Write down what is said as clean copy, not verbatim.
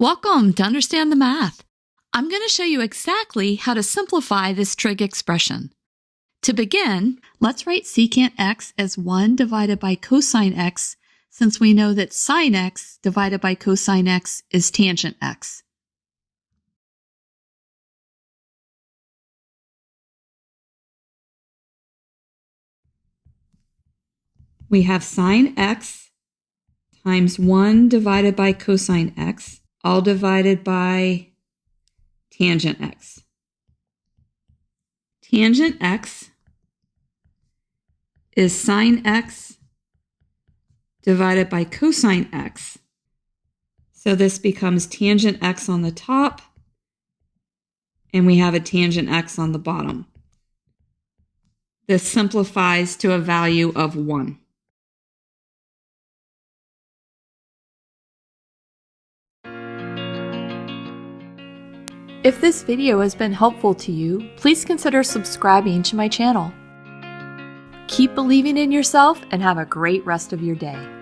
Welcome to Understand the Math. I'm going to show you exactly how to simplify this trig expression. To begin, let's write secant x as 1 divided by cosine x, since we know that sine x divided by cosine x is tangent x. We have sine x times 1 divided by cosine x, all divided by tangent x. Tangent x is sine x divided by cosine x. So this becomes tangent x on the top, and we have a tangent x on the bottom. This simplifies to a value of 1. If this video has been helpful to you, please consider subscribing to my channel. Keep believing in yourself and have a great rest of your day.